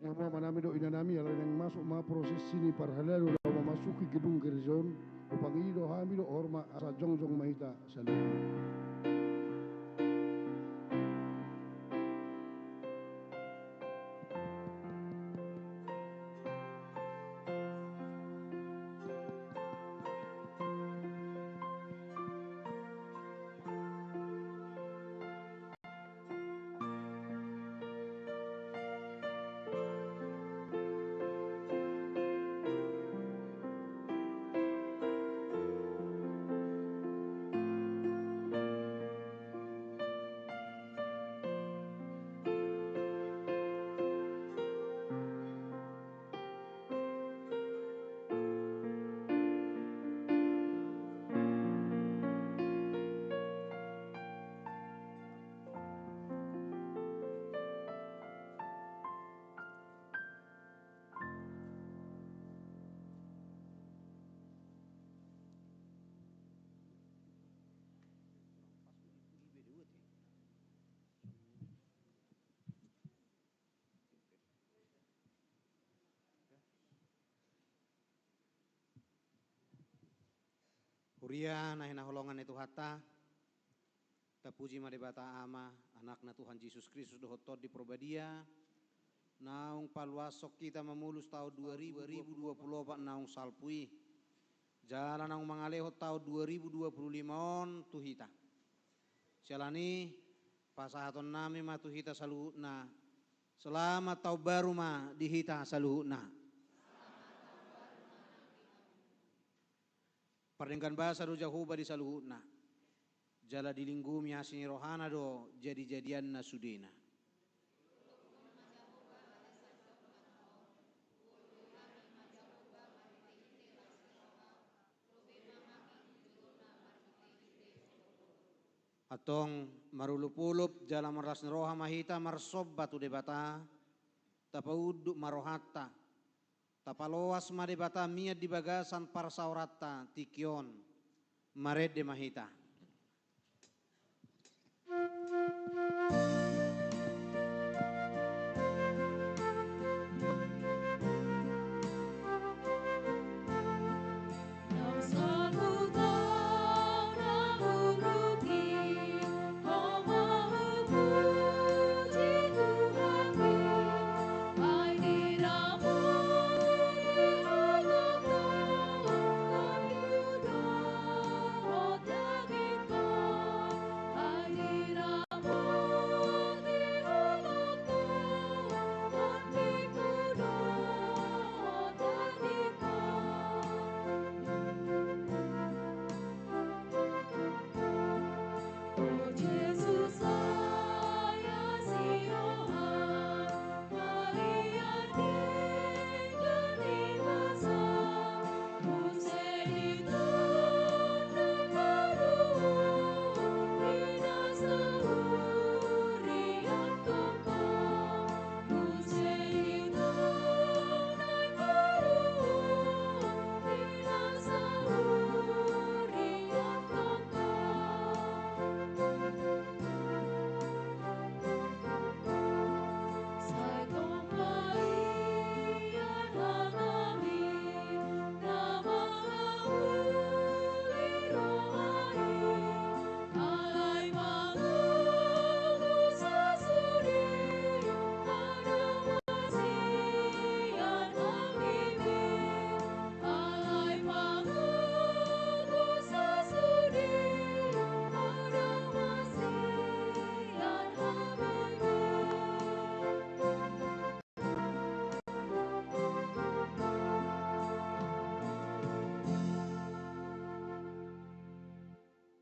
Mama manami do inanami ala yang masuk ma proses sini parhalalo la memasuki gedung gerizon upangido hamido horma asa jongjong mahita saluku. Huria nahina holongan itu hatta tapuji madebata ama anakna Tuhan Yesus Kristus dohotot di probadia naung paluasok kita memulus tahun 2024 naung salpui jalan naung mangalehot tahun 2025 on tuhita sialani pasahaton nami ma tuhita saluhuna selamat tahun baru ma dihita saluhuna. Pardengkan bahasa do jahuba di saluhuna. Jala dilinggumi hasini rohana do jadi-jadian na sudena. Atong marulupulup jala maras roha mahita marsobba tu debata tapauduk marohatta tapaloas madebata miat di bagasan parsaurata tikion marede mahita.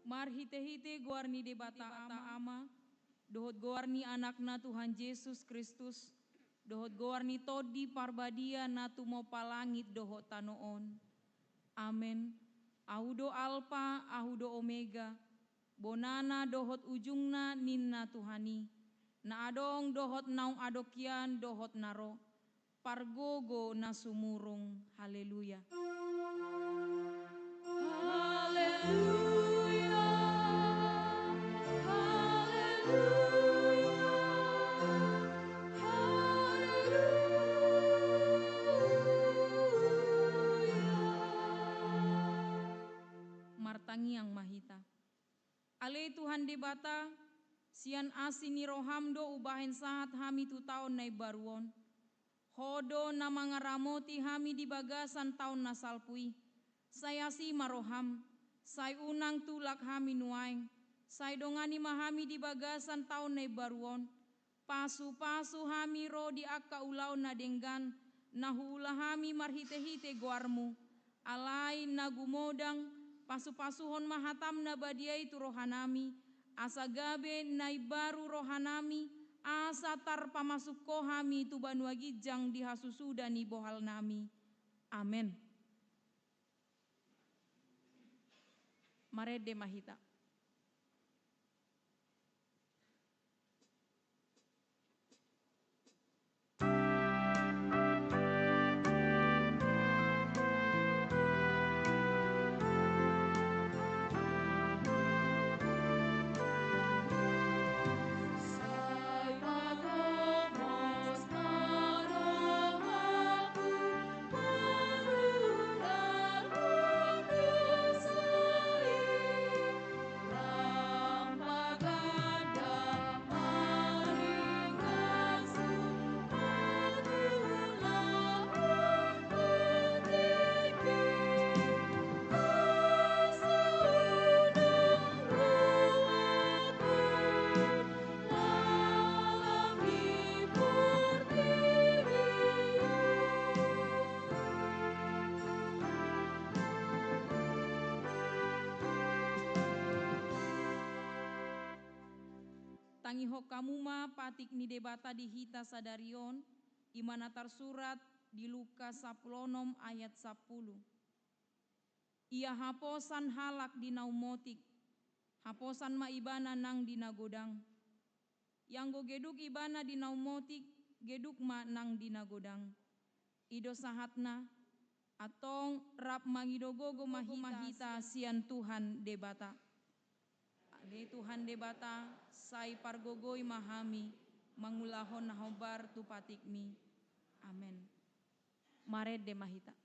Marhite-hite guarni debata ama-ama, dohot guarni anakna Tuhan Yesus Kristus, dohot guarni todi parbadia natu mo palangit dohot tanoon. Amen. Ahudo Alfa, ahudo Omega, bonana dohot ujungna ninna Tuhani, na adong dohot naung adokian dohot naro, pargogo na sumurung. Haleluya. Haleluya. Haleluya. Ale Tuhan debata, sian asini rohamdo ubahen sahat hami tu taon nai baruon. Hodo na mga ramoti hami di bagasan taon na salpui. Saya si maroham, say unang tulak hami nuaing. Say dongani mahami di bagasan taon na baruon. Pasu-pasu hami ro di akka ulaw na denggan. Nahula hami marhite-hite guarmu. Alay na gumodang, pasu-pasuhon mahatam na badiay tu rohanami. Asa gabe na baru rohanami. Asa tar pamasuk ko hami tu banuagijang dihasusuda ni bohal nami. Amen. Marede mahita. Tangiho kamuma patik ni debata di hita sadarion, imana tersurat di Lukas 10 ayat 10. Ia haposan halak di naumotik, haposan maibana nang di nagodang. Yang go geduk ibana di naumotik, geduk ma nang di nagodang. Ido sahatna, atong rap mangidogogo mahita sian Tuhan debata. Ale Tuhan debata, say pargogoy mahami, mangulahon na hobar tu patikmi. Amen. Mared de mahita.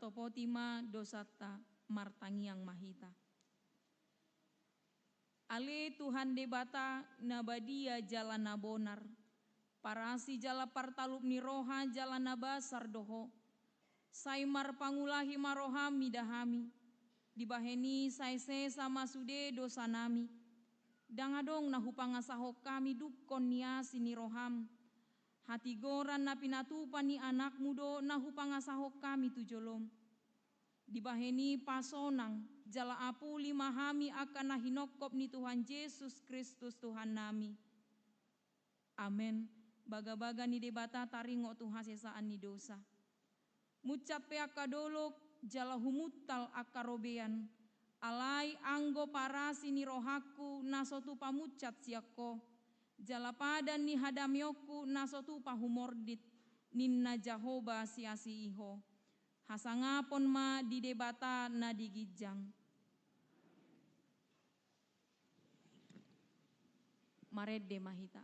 Satopotima dosata martangiang mahita. Ale Tuhan debata nabadia jalan nabonar. Parasi jala partalup ni roha jalan nabasar doho. Saimar pangulahi marohami dahami. Dibaheni saise sama sude dosa nami. Dangadong nahupangasahok kami dukon niasi ni roham. Hati goran na pinatupan ni anak mudo nahupangasahok kami tujolom. Dibaheni pasonang jala apu limahami akan nahinokop ni Tuhan Yesus Kristus Tuhan nami. Amen. Baga-baga ni debata taringo Tuhan sesaan ni dosa. Mucat pe akadolok jala humutal akarobean. Alai anggo parasi ni rohaku nasotu pamucat siako. Jala padan ni hadamyoku nasotu pahumordit. Ninna Jahoba siasi iho. Hasangapon ma di debata na digijang. Marede mahita.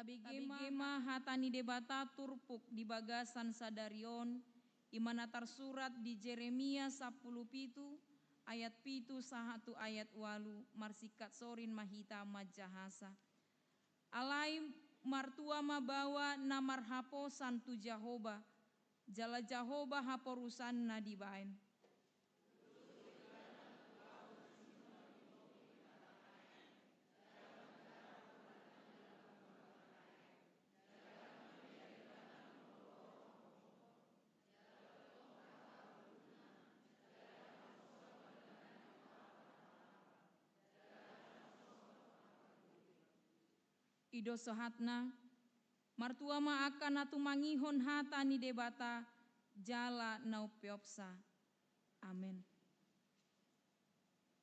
Tabigema hatani debata turpuk di bagasan sadarion imana tersurat di Jeremia 10 ayat 7 sahatu ayat 8 marsikat sorin mahita majahasa. Alai martua mabawa namar haposan tu Jahoba jala Jahoba haporusan nadibain. Ido sohatna, martua ma akan natu mangihon hata ni debata jala naupiopsa. Amin.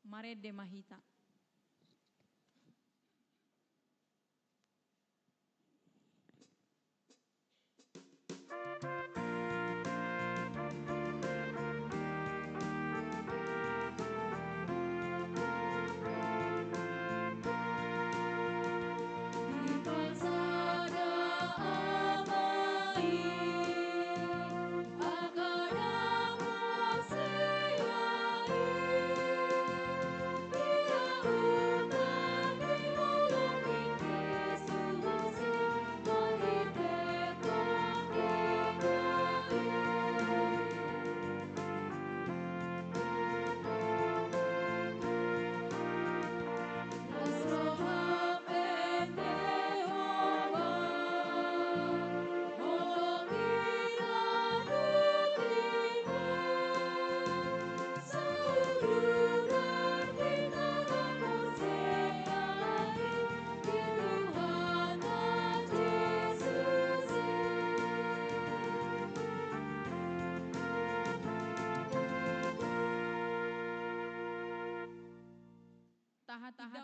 Marede mahita.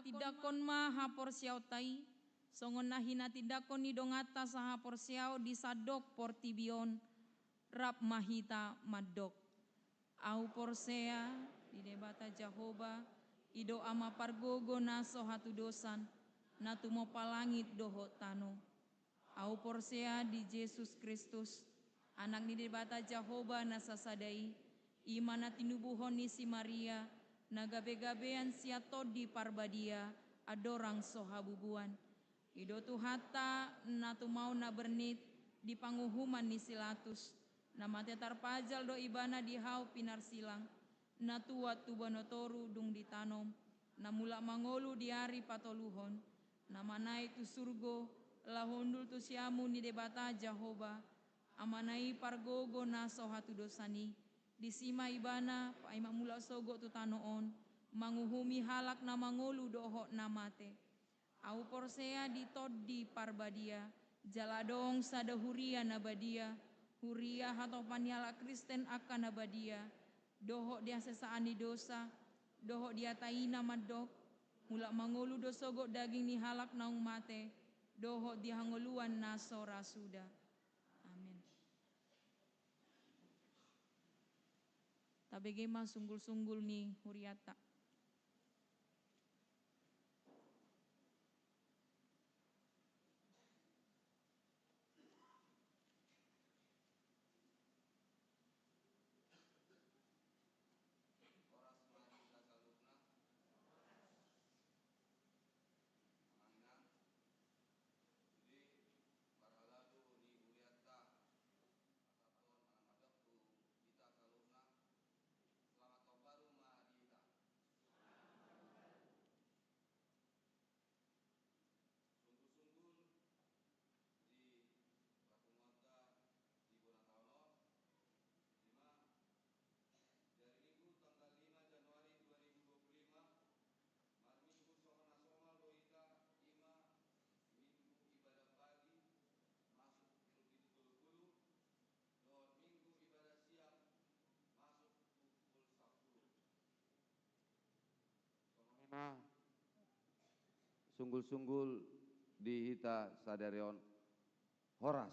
Tidakon ma hapor siau tai, songon nahina tidakon ni dongata sa hapor siau disadok portibion, rap mahita madok. Au porsea di debata Jahoba, ido ama pargogo naso hatu dosan, natumo palangit doho tano. Au porsea di Yesus Kristus, anak ni debata Jahoba nasasadai, imana tinubuhon ni si Maria, nagabe-gabean sia todi parbadia, adorang sohabubuan. Ido tu hatta na tu mau na bernit di panguhuman ni silatus, na mate tarpajal do ibana di hau pinar silang, na tuat tu banotoru dung ditanom, na mula mangolu di hari patoluhon, na manai tu surgo, lahondul tu siamu ni debata Jahoba, amanai pargogo na sohatu dosani, disima ibana paima mula sogo tu tanoon, manguhumi halak na mangolu doho na mate. Au porsea di todi parbadia, jaladong sada huria nabadia, huria hatau paniala Kristen akan nabadia, doho dia sesaani dosa, doho dia taina madok, mulak mangolu dosogo daging ni halak naung mate, doho dia hangoluan nasora suda. Amin. Tabegema sunggul-sunggul ni huriata. Sunggul-sunggul di hita sadarion horas.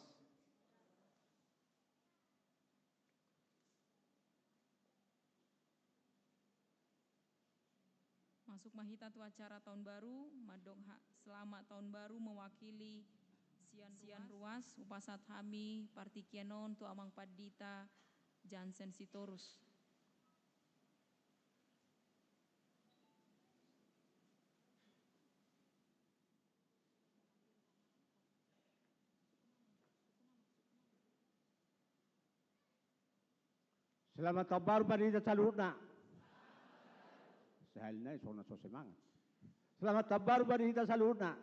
Masuk mahita tu acara tahun baru, madong selamat tahun baru mewakili Sian Ruas, Upasat Hami, Partikianon, tu Amang Padita, Jansen Sitorus. Selamat tahun baru Padita Salurna. Sehalnya sona so semangat. Selamat tahun baru Padita Salurna.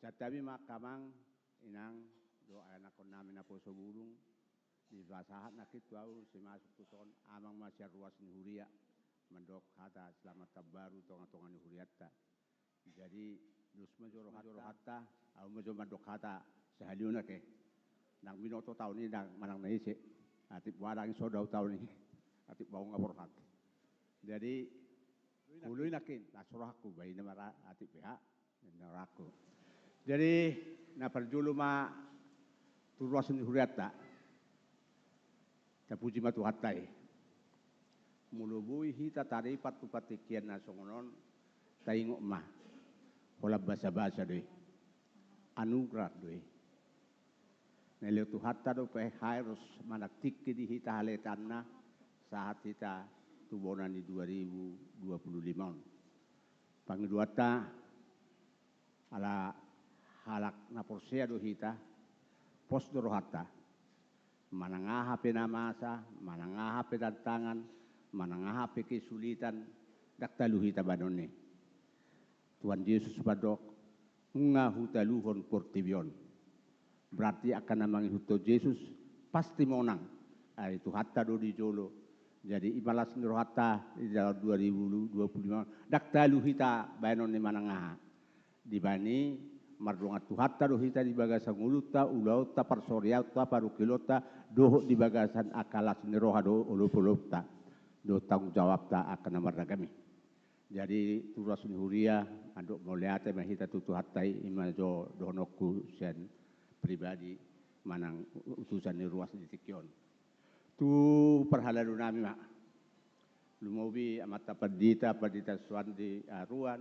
Satabi makamang inang doa anak namin na po sa bulong di basahat nakit wau si masuk tuton amang masyar ruas ni huria mandok hata selamat tahun baru tonga-tonga ni huriatta. Jadi dus majoro hatta au majo mandok hata sahaliuna ke nang binoto tahun ini nang manang naisi atip wadang sodau tahun ini atip bau ngapor hati. Jadi ului nakin nasurahku bayi namara atip pihak naraku. Jadi na perjulu ma turuas ni huriatta tapuji matu hatai mulubui hita taripat tu patikian na songonon taingok mah hola basa-basa doi anugerah doi nele tu hatta do pe harus manaktik di hita haletanna saat hita tubonan di 2025 pangiduata ala halak na porsea do hita pos do hatta manangaha penamasa, manangaha tantangan, manangaha kesulitan, daktalu hita banone. Tuhan Yesus padok, ngahu taluhon portibion. Berarti akan namangi huto Yesus pasti monang. Itu hatta do di jolo. Jadi ibalas niro hatta di dalam 2025, daktalu hita banone manangaha. Dibani mardonga tu hatta do hita di bagasan uluta ulauta parsoriauta parukilota doho di bagasan akalas niroha do ulupulupta do tanggung jawab ta akan namarna kami. Jadi turas huria anduk moliate mahita tutu hatai imajo donoku sen pribadi manang utusan ni ruas di tikion. Tu perhalalu nami mak lumobi amata padita suandi aruan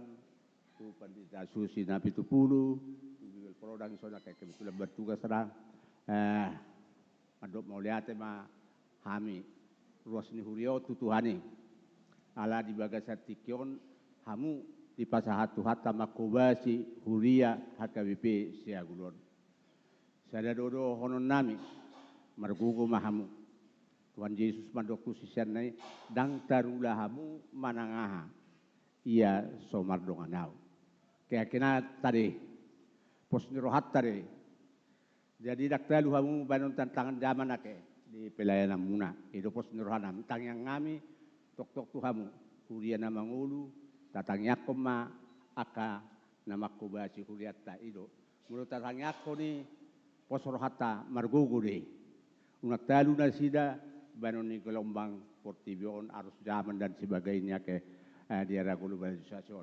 tu pandita susi napi tupulu tu prodang sona kayak kebetulan bertugas serang adop mau lihat ma hami ruas ni hurio tutuhani ala di bagasatikion hamu di pasahatu hatta makubasi huria HKBP siagulon. Sada dodo honon nami margugo mahamu. Tuhan Yesus mandoktu sisianai dang tarula hamu manangaha. Ia somar donganau. Kaya kena tadi pos nirohat tadi. Jadi daktalu hamu banon tantangan zaman ake di pelayanan muna. Itu pos nirohanam tang yang ngami tok tuhamu. Huria na mangulu tatang yakom ma aka nama kubasi huriatta ido. Menurut tatang yakko ni pos rohata margugu deh. Unak talu na sida banon ni gelombang portibion arus zaman dan sebagainya ke di era globalisasi.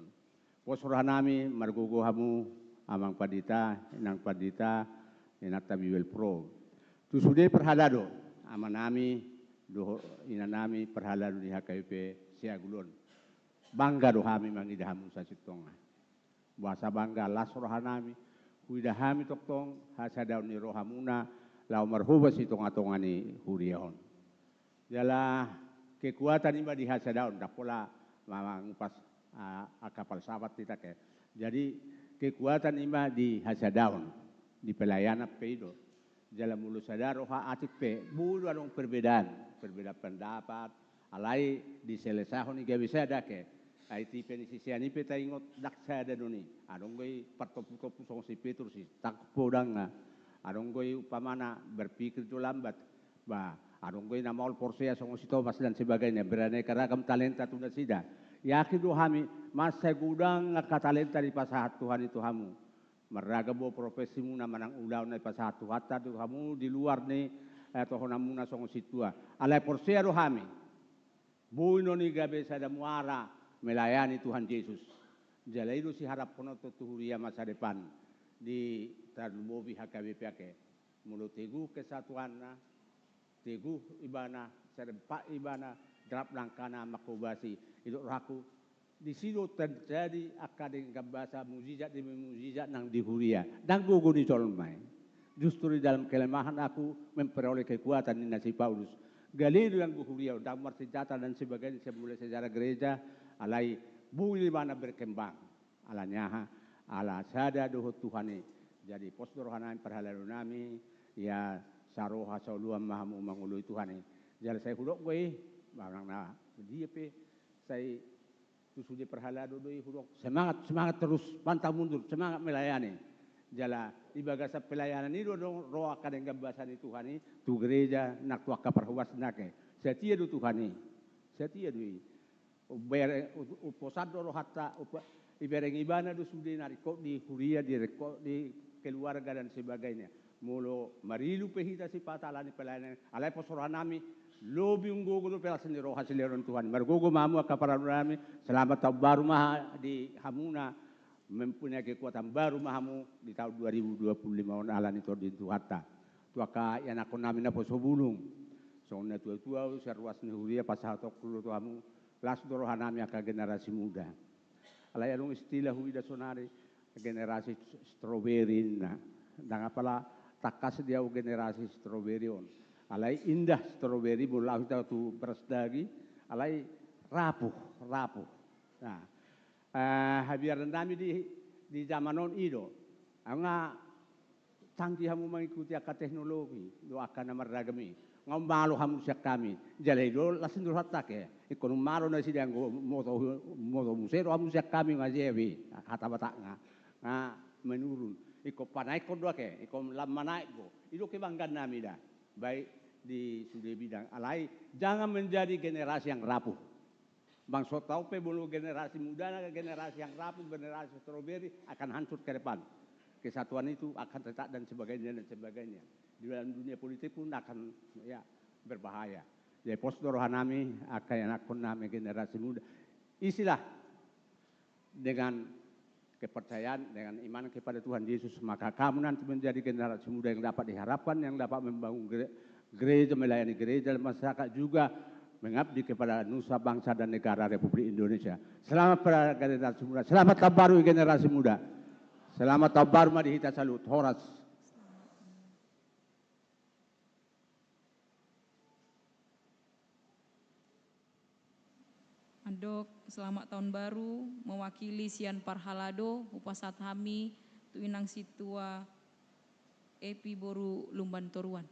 Pos rohanami margugu hamu amang padita inang padita inata biwel pro. Tu sudah perhalado amanami do inanami perhalado di HKBP siagulon. Bangga dohami mangidahamu sa sitonga. Bahasa bangga las rohanami huidahami toktong hasadaw ni rohamuna lau marhuba sitonga-tongani huriahon. Jala kekuatan ima di hasadaw dak pola mangupas kapal sahabat kita ke. Jadi kekuatan ima di hasadaw di pelayanan peido. Jala mulu sadaro ha atik pe bulu anong perbedaan pendapat alai di selesahon iga bisa dake. Aiti penisisiani peta ingot daksa ada doni. Adonggoi partopu-topu song si Petrus si takpodang na. Adonggoi upamana berpikir itu lambat. Bah, adonggoi nama ol porsea song si Thomas dan sebagainya. Beraneka ragam talenta tunda sida. Yakin dohami masa gudang katalenta di pasahat Tuhan itu hamu. Meraga bo profesi muna manang ulau na pasahat Tuhan tu hamu di luar ni atau honamuna song si tua. Alai porsea dohami. Buino ni gabe sada muara melayani Tuhan Yesus. Jala itu si harap penutup tuhuria masa depan di Tarlumobi HKBP ake. Mulut teguh kesatuan, teguh ibana, serempak ibana, drap langkana makobasi. Itu raku di situ terjadi akadeng bahasa mujizat demi mujizat nang dihuria. Dan gugu di colmai. Justru di dalam kelemahan aku memperoleh kekuatan di nasi Paulus. Galilu yang buhuria, damar senjata dan sebagainya semula sejarah gereja. Alai buli mana berkembang alanya ala sada dohot Tuhani jadi pos rohana perhalalu nami ya saroha sauluam mahamu mangului Tuhani jadi saya hudok gue barang na dia pe saya tu sudah perhalalu doi hudok semangat terus pantang mundur semangat melayani jala di bagasa pelayanan ini dong roa kadang gabasan Tuhani tu gereja nak tuaka perhuas nake setia do Tuhani setia doi posado rohata ibereng ibana do sudah nariko di huria di keluarga dan sebagainya mulo marilu pehita si patalani pelayanan alai posoranami lobi unggogo do pelasan roha seleron Tuhan margogo mamu akaparanami selamat tahun baru maha di hamuna mempunyai kekuatan baru mahamu di tahun 2025 on alani to di Tuhatta tuaka yang aku namina posobulung soalnya tua serwas ni huria pasal tok kulo tuamu las dorohanami aka generasi muda. Alai alung istilah huida sonari generasi strawberry na. Dan apalah takas dia generasi strawberry on. Alai indah strawberry bulah kita tu bersdagi. Alai rapuh. Nah, habiar nami di zaman on ido. Anga canggih hamu mengikuti aka teknologi doakan nama ragami. Ngomalo hamu siak kami jalai do lasin dur hatak ya ikon malo na sidang moto musero hamu siak kami ngajebi kata batak nga menurun iko panai ko doa ke iko lam naik go itu kebanggaan nami dah baik di sudah bidang alai jangan menjadi generasi yang rapuh bang so tau pe bulu generasi muda na generasi yang rapuh generasi strawberry akan hancur ke depan kesatuan itu akan retak dan sebagainya di dalam dunia politik pun akan ya berbahaya. Jadi pos rohanami akan anak nami generasi muda. Isilah dengan kepercayaan, dengan iman kepada Tuhan Yesus, maka kamu nanti menjadi generasi muda yang dapat diharapkan, yang dapat membangun gereja, melayani gereja dan masyarakat juga mengabdi kepada nusa bangsa dan negara Republik Indonesia. Selamat pada generasi muda, selamat tahun baru generasi muda. Selamat tahun baru Madihita Salut, Horas. Andok selamat tahun baru mewakili Sian Parhalado upasat hami tuinang situa Epi Boru Lumban Toruan.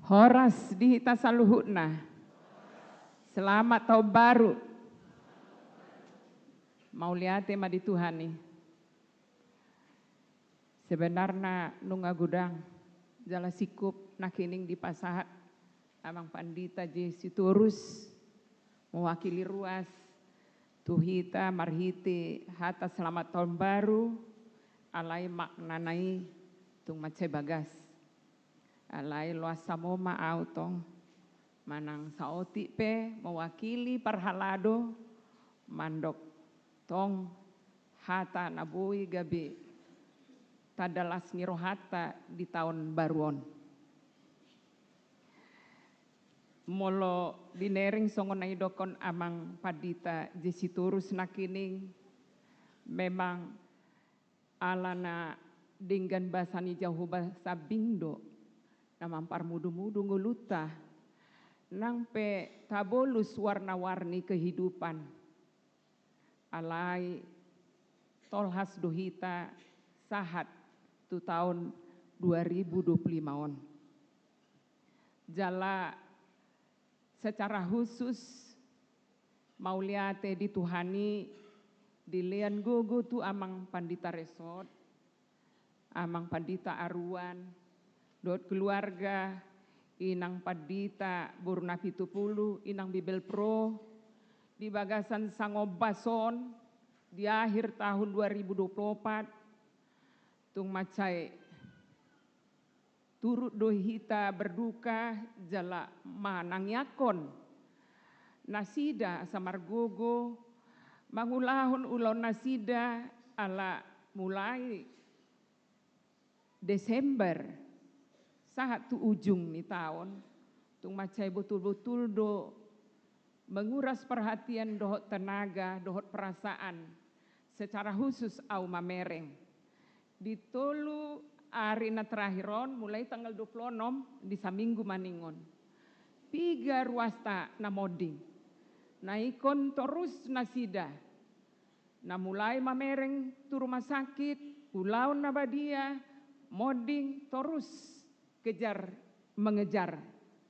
Horas dihita saluhutna. Selamat tahun baru. Mau lihat tema di Tuhan nih. Sebenarnya nunga gudang jala sikup nakining di pasahat amang pandita Jesi Turus mewakili ruas tuhita marhite hata selamat tahun baru alai maknanai tung macai bagas alai loas samoma autong manang saoti pe mewakili Parhalado mandok tong hata nabui gabi tadalas ngirohata di tahun baruon. Molo dinering songonai dokon amang padita Jesi Turus nakining memang alana dinggan basani jauh bahasa Bindo namampar mudu-mudu nguluta nang pe tabolus warna-warni kehidupan alai tolhas dohita sahat tu tahun 2025 on. Jala secara khusus mau liate di Tuhani dilian gugu tu amang pandita resort, amang pandita aruan, dot keluarga, inang pandita burna 70, inang Bibel Pro, di bagasan Sangobason, di akhir tahun 2024, tung macai turut dohita berduka jala manang yakon nasida samargogo mangulahon ulon nasida ala mulai Desember saat tu ujung ni tahun tung macai betul-betul do menguras perhatian dohot tenaga dohot perasaan secara khusus au mamereng ditolu arina terakhiron mulai tanggal 26 di saminggu maningon. 3 ruasta na moding. Naikon terus nasida. Na mulai mamereng tu rumah sakit, ulaun na badia, moding terus mengejar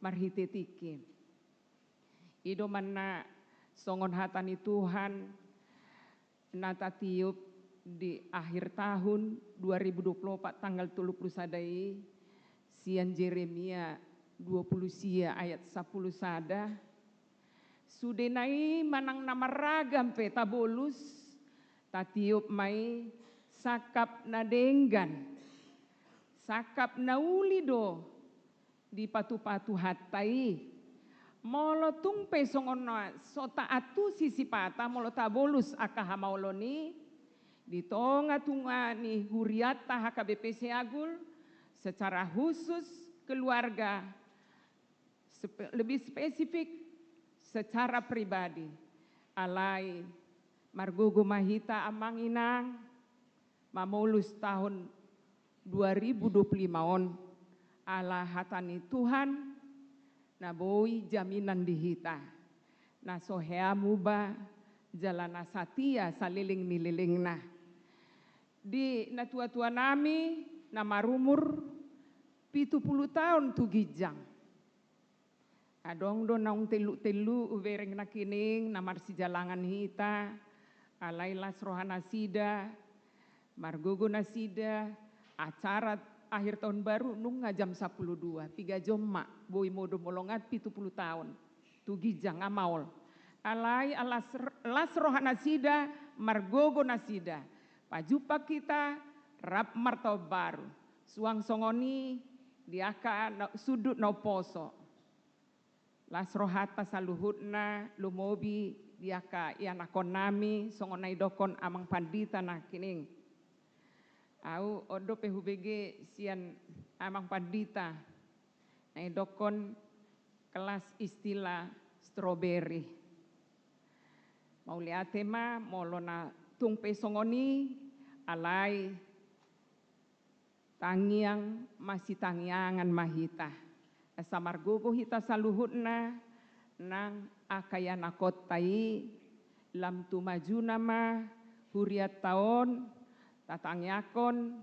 marhite tiki. Ido mana songon hatani Tuhan nata tiup di akhir tahun 2024 tanggal 30 sadai sian Jeremia 20 sia ayat 10 sada sudenai manang nama ragam pe tabolus tatiup mai sakap na denggan sakap na ulido di patu-patu hatai molo tungpe songono sota atu sisipata molo tabolus akaha mauloni di tonga tunga ni huriata HKBP Seagul secara khusus keluarga lebih spesifik secara pribadi alai margogo mahita amang inang mamulus tahun 2025 on ala hatani Tuhan naboi jaminan dihita na sohea muba jalana satia saliling mililing nah di natua-tua nami nama rumur 70 tahun tu gijang adong do naung telu-telu ubereng nakining namar si jalangan hita alai las rohana sida margogo nasida acara akhir tahun baru nunga jam 12 3 jomma boi modo molongat 70 tahun tu gijang amaul alai las rohana sida margogo nasida pajupa kita rap martau baru suang songoni diaka sudut no poso las rohata saluhutna lumobi diaka ianakon nami songonai dokon amang pandita nakining au odo PHBG sian amang pandita na dokon kelas istilah strawberry Mauliate ma molona tungpe songoni alai tangiang masih tangiangan mahita. Esa margogo hita saluhutna nang akayana kotai lam tumajuna ma huriat taon tatangyakon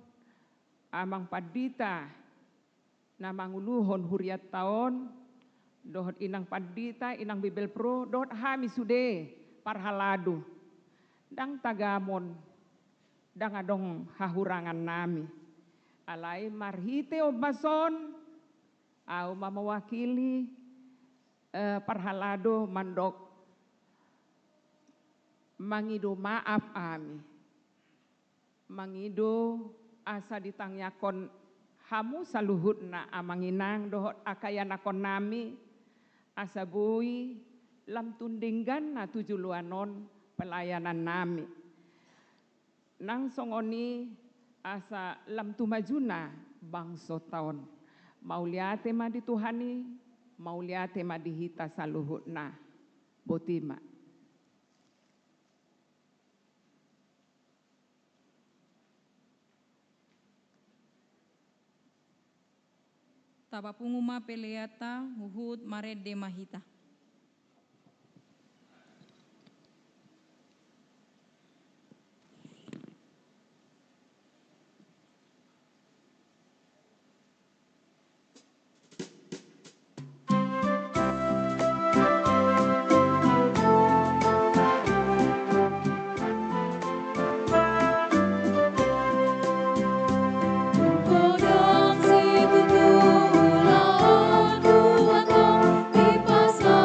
amang padita namang uluhon huriat taon dohot inang padita inang bibel pro dohot hami sude parhaladu dang tagamon dang adong hahurangan nami alai marhite obason au mamawakili parhalado mandok mangido maaf ami mangido asa ditangyakon hamu saluhutna amanginang dohot akayanakon nami asa bui lam tundinggan na tujuluanon pelayanan nami. Nang songoni asa lam tumajuna bangso taon. Mauliate ma di Tuhani, mauliate ma dihita saluhutna. Botima. Tabapunguma peleata huhut marede mahita. Kodong si tutu ulaon buatong di pasar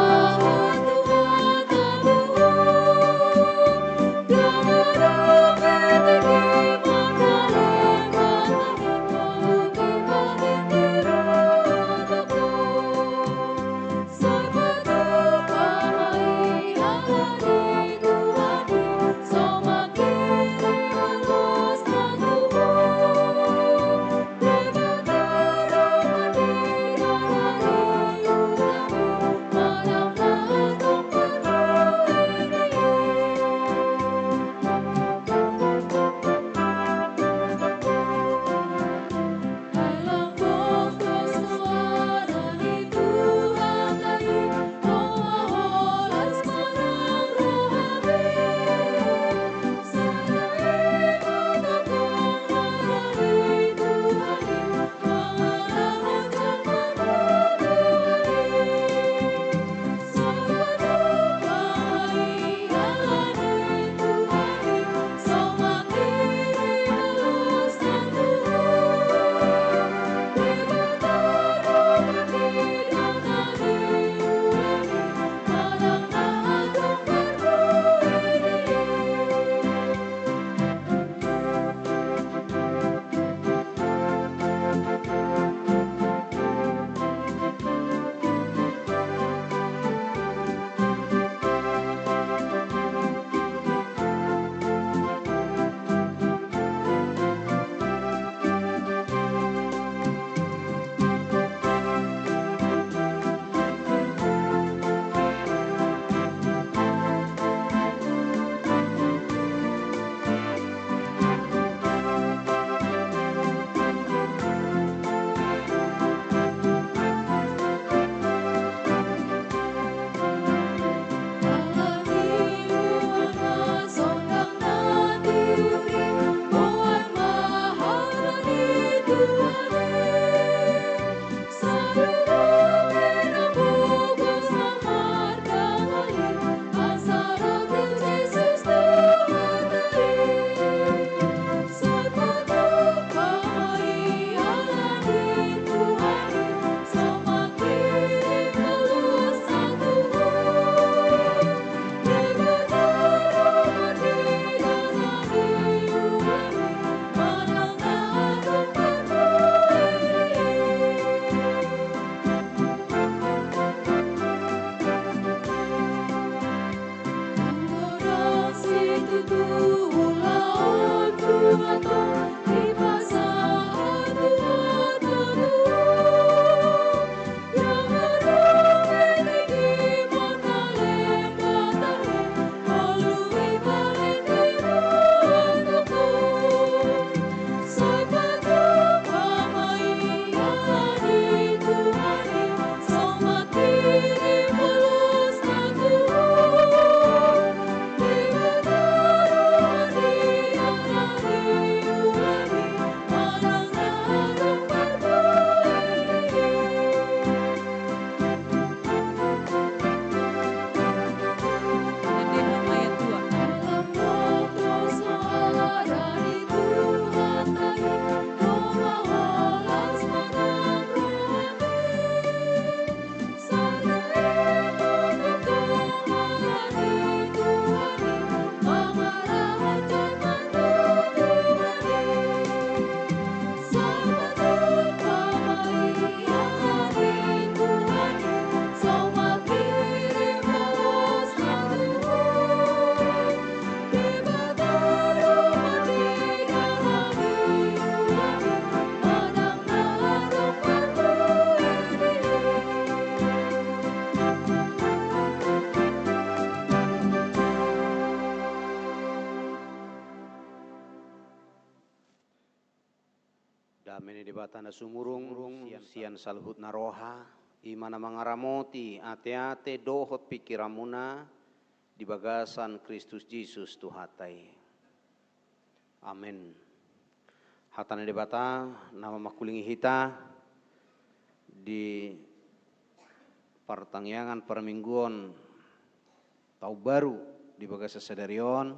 Ni debata na sumurung sian salhut na roha imana mangaramoti ate-ate dohot pikiramuna di bagasan Kristus Yesus Tuhatai. Amin. Hatana debata nama makulingi hita di pertangyangan permingguan tahun baru di bagasa sadarion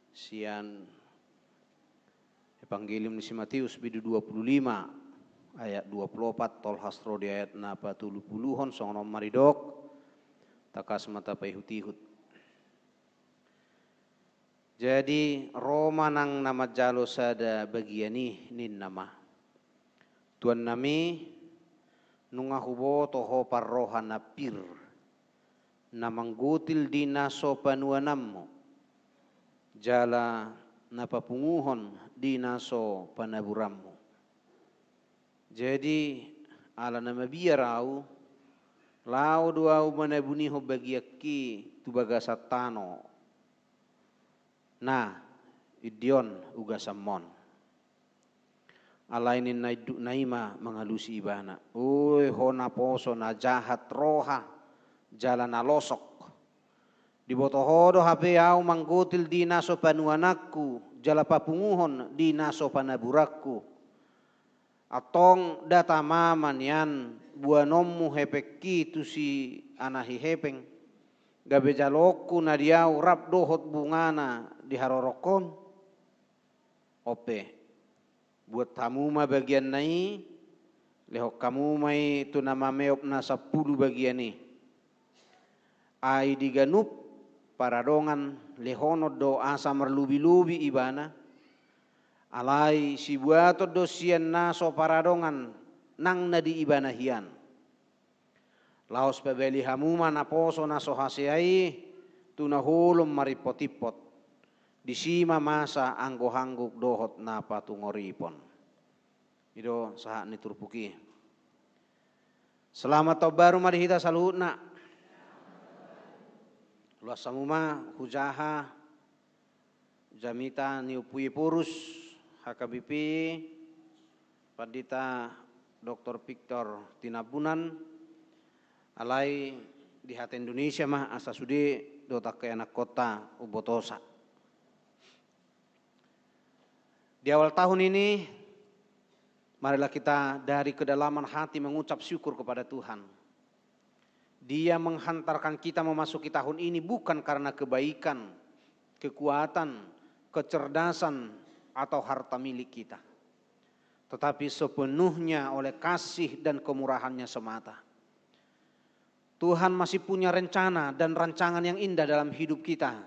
sian Evangelium di Matius bidu 25 ayat 24 tol hasro di ayat napa tulu puluhon songonom maridok takas mata pahihut-ihut. Jadi Roma nang nama jalo sada bagiani nin nama tuan nami nungahubo toho parroha napir namanggutil dina sopanuanammo jala napapunguhon dinaso panaburammu. Jadi ala nama biarau lau duau manabuniho bagiaki tu bagasatano. Nah, idion ugasamon. Alainin naima mengalusi ibana. Uy hona poso na jahat roha jalan alosok. Di botohodo hape au manggutil dinaso panuanakku jala papunguhon dinaso panaburakku atong data maman yan buanommu hepeki tu si anahi hepeng gabe jalokku na diau rap dohot bungana di harorokon ope buat tamu ma bagian nai lehok kamu mai tu nama meop na 10 bagian ni ai diganup paradongan lehono do asa merlubi-lubi ibana alai si buato do sian naso paradongan nang nadi ibana hian laos pebeli hamuma naposo naso haseai tunahulum maripotipot disima masa anggo-hangguk dohot napa tungoripon ido saha ni turpuki. Selamat tahun baru mari kita salutna luas samuma hujaha jamita niupui purus HKBP Pandita Dr. Victor Tinabunan alai di hati Indonesia mah asa sudi dota ke anak kota Ubotosa. Di awal tahun ini marilah kita dari kedalaman hati mengucap syukur kepada Tuhan. Dia menghantarkan kita memasuki tahun ini bukan karena kebaikan, kekuatan, kecerdasan, atau harta milik kita. Tetapi sepenuhnya oleh kasih dan kemurahannya semata. Tuhan masih punya rencana dan rancangan yang indah dalam hidup kita.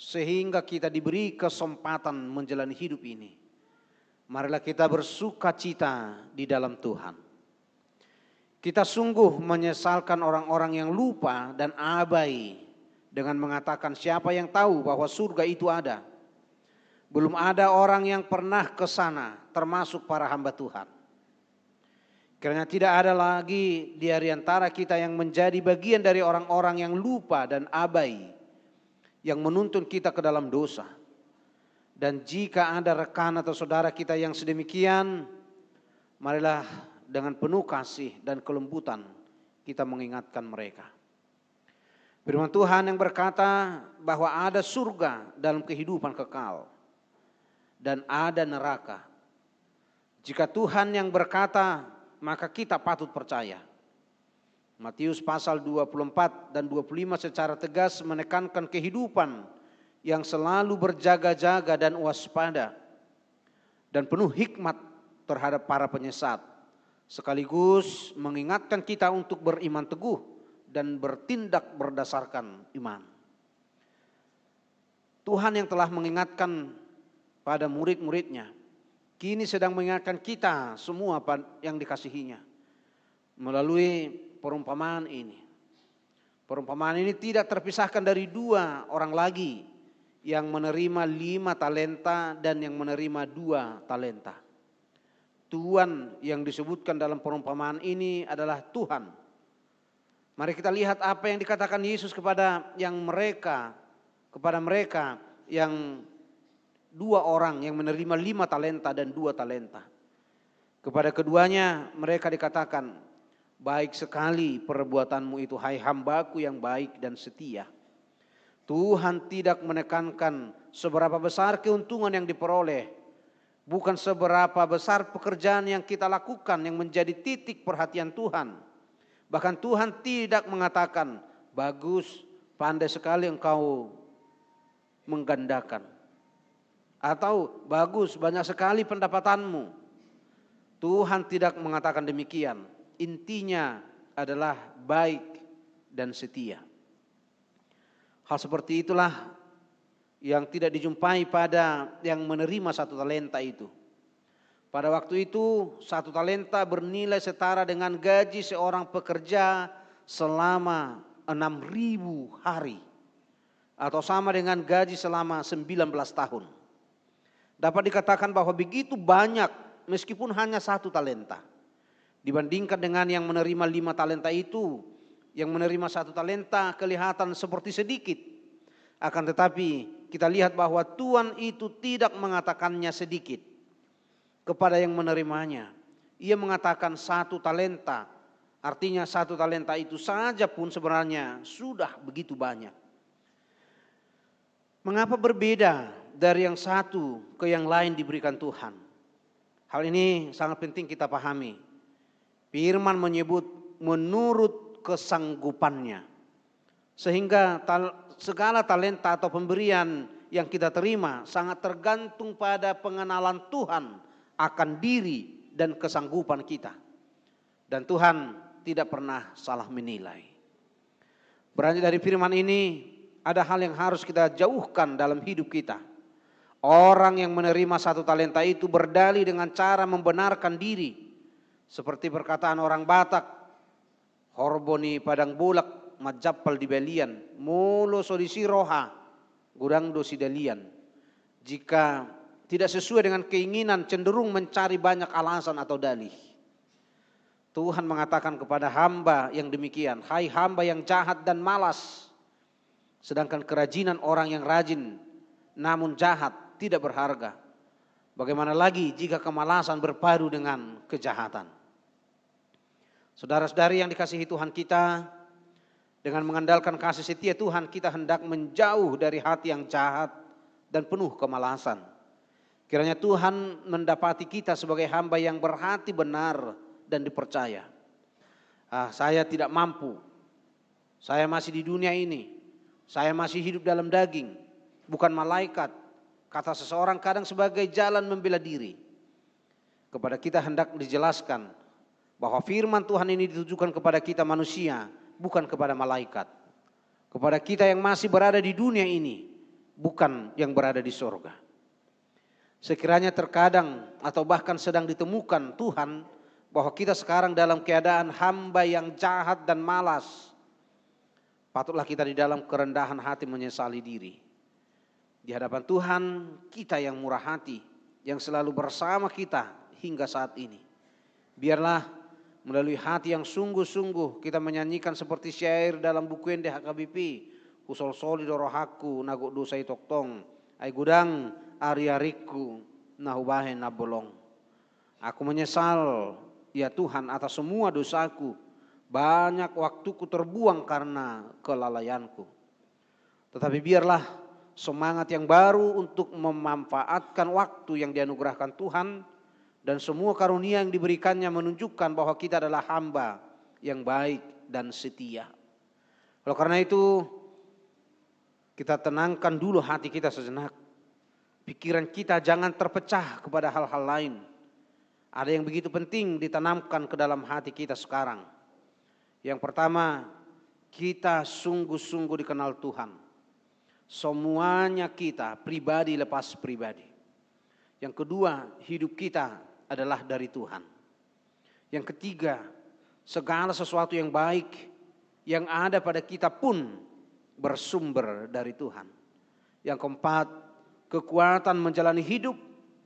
Sehingga kita diberi kesempatan menjalani hidup ini. Marilah kita bersuka cita di dalam Tuhan. Kita sungguh menyesalkan orang-orang yang lupa dan abai dengan mengatakan siapa yang tahu bahwa surga itu ada. Belum ada orang yang pernah ke sana termasuk para hamba Tuhan. Karena tidak ada lagi di antara kita yang menjadi bagian dari orang-orang yang lupa dan abai yang menuntun kita ke dalam dosa. Dan jika ada rekan atau saudara kita yang sedemikian, marilah dengan penuh kasih dan kelembutan kita mengingatkan mereka. Firman Tuhan yang berkata bahwa ada surga dalam kehidupan kekal dan ada neraka. Jika Tuhan yang berkata, maka kita patut percaya. Matius pasal 24 dan 25 secara tegas menekankan kehidupan yang selalu berjaga-jaga dan waspada dan penuh hikmat terhadap para penyesat. Sekaligus mengingatkan kita untuk beriman teguh dan bertindak berdasarkan iman. Tuhan yang telah mengingatkan pada murid-muridnya, kini sedang mengingatkan kita semua yang dikasihinya melalui perumpamaan ini. Perumpamaan ini tidak terpisahkan dari 2 orang lagi yang menerima 5 talenta dan yang menerima 2 talenta. Tuhan yang disebutkan dalam perumpamaan ini adalah Tuhan. Mari kita lihat apa yang dikatakan Yesus kepada mereka yang 2 orang yang menerima 5 talenta dan 2 talenta. Kepada keduanya mereka dikatakan, baik sekali perbuatanmu itu, hai hambaku yang baik dan setia. Tuhan tidak menekankan seberapa besar keuntungan yang diperoleh, bukan seberapa besar pekerjaan yang kita lakukan yang menjadi titik perhatian Tuhan. Bahkan Tuhan tidak mengatakan, bagus, pandai sekali engkau menggandakan. Atau bagus, banyak sekali pendapatanmu. Tuhan tidak mengatakan demikian. Intinya adalah baik dan setia. Hal seperti itulah yang tidak dijumpai pada yang menerima 1 talenta itu. Pada waktu itu 1 talenta bernilai setara dengan gaji seorang pekerja selama 6.000 hari. Atau sama dengan gaji selama 19 tahun. Dapat dikatakan bahwa begitu banyak meskipun hanya 1 talenta. Dibandingkan dengan yang menerima 5 talenta itu, yang menerima 1 talenta kelihatan seperti sedikit. Akan tetapi kita lihat bahwa Tuhan itu tidak mengatakannya sedikit kepada yang menerimanya. Ia mengatakan 1 talenta, artinya 1 talenta itu saja pun sebenarnya sudah begitu banyak. Mengapa berbeda dari yang satu ke yang lain diberikan Tuhan? Hal ini sangat penting kita pahami. Firman menyebut menurut kesanggupannya. Sehingga segala talenta atau pemberian yang kita terima sangat tergantung pada pengenalan Tuhan akan diri dan kesanggupan kita. Dan Tuhan tidak pernah salah menilai. Beranjak dari firman ini, ada hal yang harus kita jauhkan dalam hidup kita. Orang yang menerima 1 talenta itu berdalih dengan cara membenarkan diri. Seperti perkataan orang Batak, horboni padang bulak majapal di belian, molo sodisi roha, gudang dosi dalian. Jika tidak sesuai dengan keinginan, cenderung mencari banyak alasan atau dalih. Tuhan mengatakan kepada hamba yang demikian, hai hamba yang jahat dan malas. Sedangkan kerajinan orang yang rajin namun jahat tidak berharga. Bagaimana lagi jika kemalasan berpadu dengan kejahatan? Saudara-saudari yang dikasihi Tuhan kita, dengan mengandalkan kasih setia Tuhan, kita hendak menjauh dari hati yang jahat dan penuh kemalasan. Kiranya Tuhan mendapati kita sebagai hamba yang berhati benar dan dipercaya. Saya tidak mampu, saya masih di dunia ini, saya masih hidup dalam daging, bukan malaikat, kata seseorang kadang sebagai jalan membela diri. Kepada kita hendak dijelaskan bahwa firman Tuhan ini ditujukan kepada kita manusia, bukan kepada malaikat. Kepada kita yang masih berada di dunia ini, bukan yang berada di surga. Sekiranya terkadang atau bahkan sedang ditemukan Tuhan bahwa kita sekarang dalam keadaan hamba yang jahat dan malas, patutlah kita di dalam kerendahan hati menyesali diri. Di hadapan Tuhan, kita yang murah hati, yang selalu bersama kita hingga saat ini. Biarlah melalui hati yang sungguh-sungguh kita menyanyikan seperti syair dalam buku Ende HKBP, Kusol soli dorohaku nagok dosai toktong, ai gudang ari-ariku nahubahe nabolong. Aku menyesal ya Tuhan atas semua dosaku, banyak waktuku terbuang karena kelalaianku. Tetapi biarlah semangat yang baru untuk memanfaatkan waktu yang dianugerahkan Tuhan dan semua karunia yang diberikannya menunjukkan bahwa kita adalah hamba yang baik dan setia. Oleh karena itu, kita tenangkan dulu hati kita sejenak. Pikiran kita jangan terpecah kepada hal-hal lain. Ada yang begitu penting ditanamkan ke dalam hati kita sekarang. Yang pertama, kita sungguh-sungguh dikenal Tuhan. Semuanya kita, pribadi lepas pribadi. Yang kedua, hidup kita adalah dari Tuhan. Yang ketiga, segala sesuatu yang baik yang ada pada kita pun bersumber dari Tuhan. Yang keempat, kekuatan menjalani hidup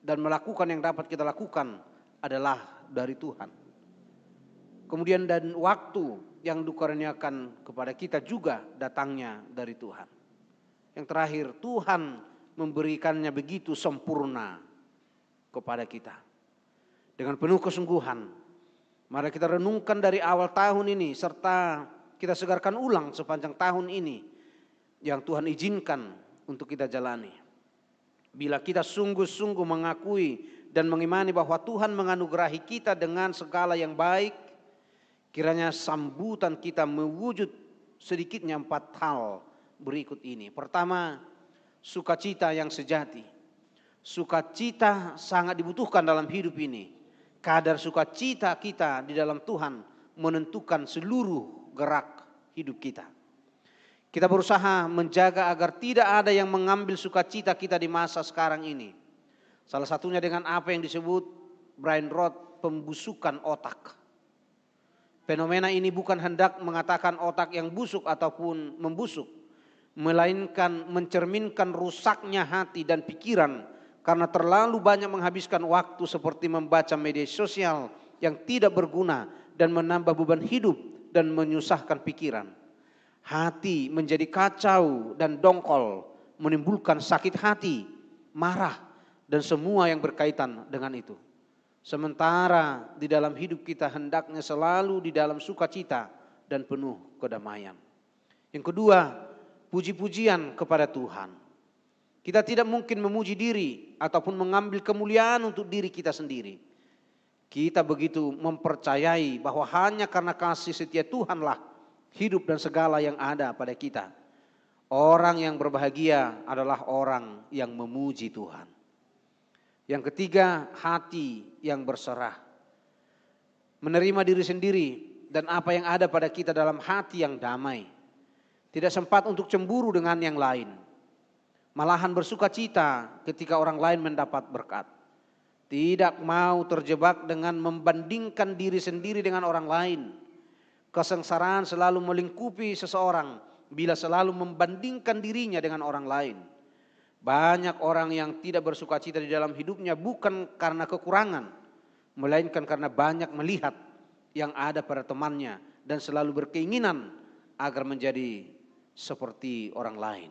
dan melakukan yang dapat kita lakukan adalah dari Tuhan. Kemudian dan waktu yang dikaruniakan kepada kita juga datangnya dari Tuhan. Yang terakhir, Tuhan memberikannya begitu sempurna kepada kita. dengan penuh kesungguhan. Mari kita renungkan dari awal tahun ini serta kita segarkan ulang sepanjang tahun ini yang Tuhan izinkan untuk kita jalani. Bila kita sungguh-sungguh mengakui dan mengimani bahwa Tuhan menganugerahi kita dengan segala yang baik, kiranya sambutan kita mewujud sedikitnya 4 hal berikut ini. Pertama, sukacita yang sejati. Sukacita sangat dibutuhkan dalam hidup ini. Kadar sukacita kita di dalam Tuhan menentukan seluruh gerak hidup kita. Kita berusaha menjaga agar tidak ada yang mengambil sukacita kita di masa sekarang ini. Salah satunya dengan apa yang disebut Brian Roth pembusukan otak. Fenomena ini bukan hendak mengatakan otak yang busuk ataupun membusuk, melainkan mencerminkan rusaknya hati dan pikiran karena terlalu banyak menghabiskan waktu seperti membaca media sosial yang tidak berguna dan menambah beban hidup dan menyusahkan pikiran. Hati menjadi kacau dan dongkol, menimbulkan sakit hati, marah, dan semua yang berkaitan dengan itu. Sementara di dalam hidup kita hendaknya selalu di dalam sukacita dan penuh kedamaian. Yang kedua, puji-pujian kepada Tuhan. Kita tidak mungkin memuji diri ataupun mengambil kemuliaan untuk diri kita sendiri. Kita begitu mempercayai bahwa hanya karena kasih setia Tuhanlah hidup dan segala yang ada pada kita. Orang yang berbahagia adalah orang yang memuji Tuhan. Yang ketiga, hati yang berserah. Menerima diri sendiri dan apa yang ada pada kita dalam hati yang damai. Tidak sempat untuk cemburu dengan yang lain. Malahan bersuka cita ketika orang lain mendapat berkat. Tidak mau terjebak dengan membandingkan diri sendiri dengan orang lain. Kesengsaraan selalu melingkupi seseorang bila selalu membandingkan dirinya dengan orang lain. Banyak orang yang tidak bersuka cita di dalam hidupnya bukan karena kekurangan, melainkan karena banyak melihat yang ada pada temannya dan selalu berkeinginan agar menjadi seperti orang lain.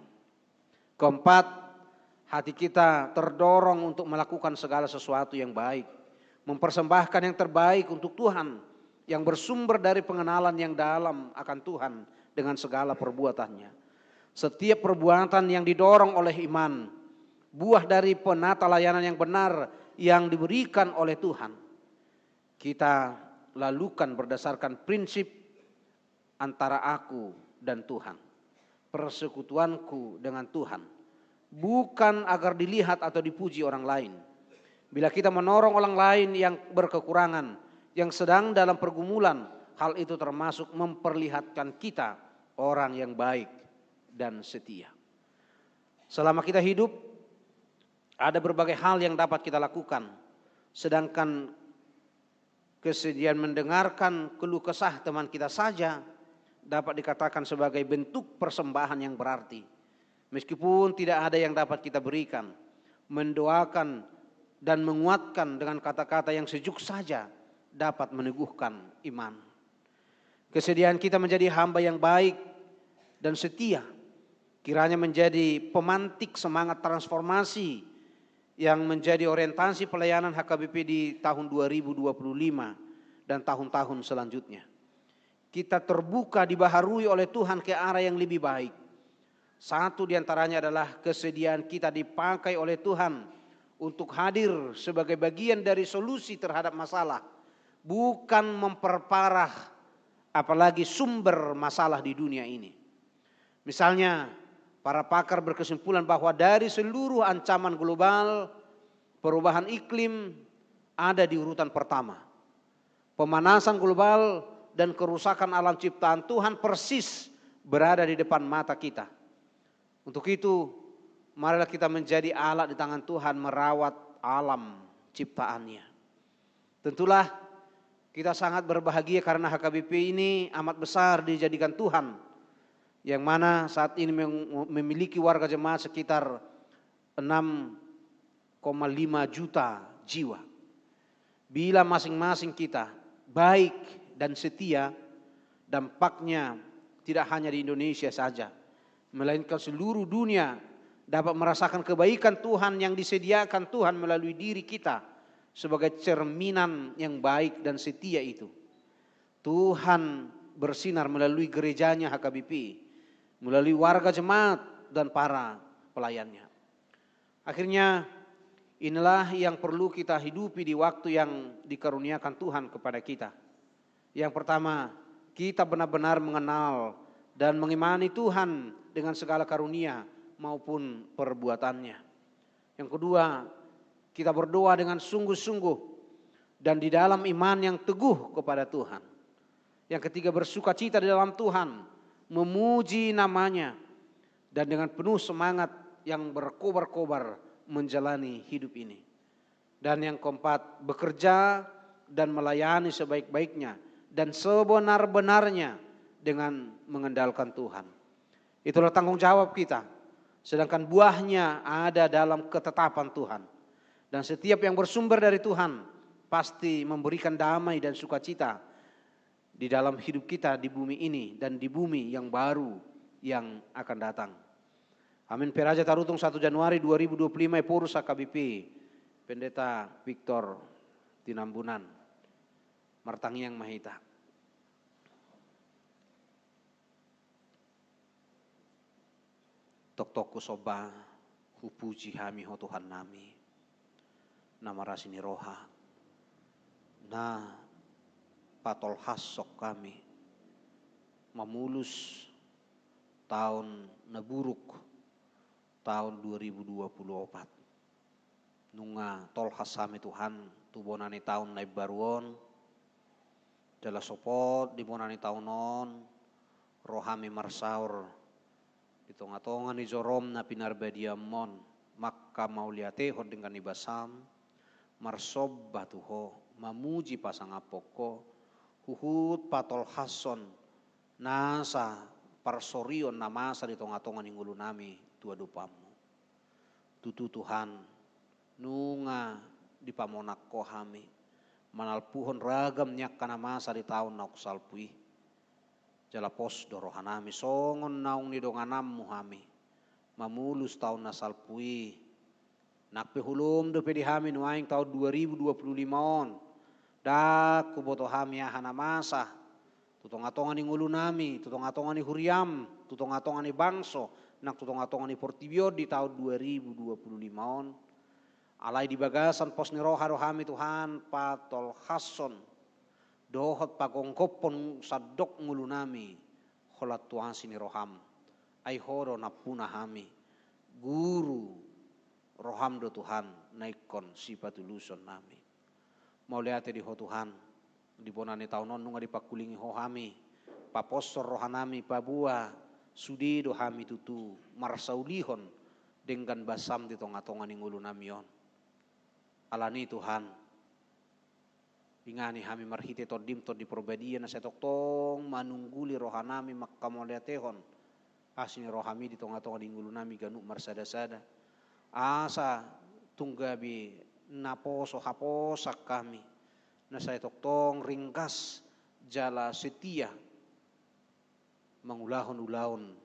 Keempat, hati kita terdorong untuk melakukan segala sesuatu yang baik. Mempersembahkan yang terbaik untuk Tuhan yang bersumber dari pengenalan yang dalam akan Tuhan dengan segala perbuatannya. Setiap perbuatan yang didorong oleh iman, buah dari penata layanan yang benar yang diberikan oleh Tuhan, kita lakukan berdasarkan prinsip antara aku dan Tuhan. Persekutuanku dengan Tuhan, bukan agar dilihat atau dipuji orang lain. Bila kita menolong orang lain yang berkekurangan, yang sedang dalam pergumulan, hal itu termasuk memperlihatkan kita orang yang baik dan setia. Selama kita hidup, ada berbagai hal yang dapat kita lakukan, sedangkan kesediaan mendengarkan keluh kesah teman kita saja dapat dikatakan sebagai bentuk persembahan yang berarti. Meskipun tidak ada yang dapat kita berikan, mendoakan dan menguatkan dengan kata-kata yang sejuk saja dapat meneguhkan iman. Kesediaan kita menjadi hamba yang baik dan setia, kiranya menjadi pemantik semangat transformasi yang menjadi orientasi pelayanan HKBP di tahun 2025 dan tahun-tahun selanjutnya. Kita terbuka dibaharui oleh Tuhan ke arah yang lebih baik. Satu diantaranya adalah kesediaan kita dipakai oleh Tuhan untuk hadir sebagai bagian dari solusi terhadap masalah, bukan memperparah apalagi sumber masalah di dunia ini. Misalnya, para pakar berkesimpulan bahwa dari seluruh ancaman global, perubahan iklim ada di urutan pertama. Pemanasan global dan kerusakan alam ciptaan Tuhan persis berada di depan mata kita. Untuk itu, marilah kita menjadi alat di tangan Tuhan merawat alam ciptaannya. Tentulah kita sangat berbahagia karena HKBP ini amat besar dijadikan Tuhan, yang mana saat ini memiliki warga jemaat sekitar 6,5 juta jiwa. Bila masing-masing kita baik dan setia, dampaknya tidak hanya di Indonesia saja, melainkan seluruh dunia dapat merasakan kebaikan Tuhan yang disediakan Tuhan melalui diri kita sebagai cerminan yang baik dan setia itu. Tuhan bersinar melalui gerejanya HKBP, melalui warga jemaat dan para pelayannya. Akhirnya inilah yang perlu kita hidupi di waktu yang dikaruniakan Tuhan kepada kita. Yang pertama, kita benar-benar mengenal dan mengimani Tuhan dengan segala karunia maupun perbuatannya. Yang kedua, kita berdoa dengan sungguh-sungguh dan di dalam iman yang teguh kepada Tuhan. Yang ketiga, bersukacita di dalam Tuhan, memuji namanya, dan dengan penuh semangat yang berkobar-kobar menjalani hidup ini. Dan yang keempat, bekerja dan melayani sebaik-baiknya dan sebenar-benarnya dengan mengandalkan Tuhan. Itulah tanggung jawab kita. Sedangkan buahnya ada dalam ketetapan Tuhan. Dan setiap yang bersumber dari Tuhan pasti memberikan damai dan sukacita di dalam hidup kita di bumi ini dan di bumi yang baru yang akan datang. Amin. Peraja tarutung 1 Januari 2025 Porus HKBP Pendeta Victor Tinambunan Martangiang Mahita. Tok-tok kusoba hupuji hami ho Tuhan nami. Nama rasini roha. Nah patol hasok kami. Memulus tahun naburuk tahun 2024. Nunga tol hasami Tuhan tubonani tahun naib baruon. Jala sopot di bonani tahun non. Rohami marsaur. Di tonga-tonga ni jorom na pinarbadiamon. Maka mauliatehon dengan ibasam. Marsob batuho mamuji pasang apoko huhut patol hason nasa parsorion namasa di tonga-tonga ninggulu nami tua dupamu tutu Tuhan nunga di pamonak kohami manalpuhon ragam nyak kana masa di tahun nauk salpui jalapos dorohanami songon naung ni donganam muhami mamulus tahun na salpui nakpe hulum do pedi hami nuaing tahun 2025 on. Dak kuboto hami ahana masa. Tutong-atongan ni ngulu nami, tutong-atongan ni huriam, tutong-atongan ni bangso, nak tutong-atongan ni portibio di tahun 2025 on. Alai di bagasan pos ni roha rohami Tuhan patol hason. Dohot pagongkopon sadok ngulu nami. Kholat Tuhan sini roham. Ai horo napuna hami. Guru roham do Tuhan naikon sipatuluson nami. Mau lihat di ho Tuhan di bonani taunon nunga dipakulingi ho hami. Paposor rohanami pabua sudi do hami tutu marsaulihon dengan basam di tonga-tonga ningulu namion. Alani Tuhan ingani hami marhite todim to di probadia na setoktong manungguli rohanami makka mau lihatehon asini rohami di tonga-tonga ningulu nami ganu marsada-sada. Asa tunggabi naposo haposak kami na saya toktong ringkas jala setia mangulahon-ulahon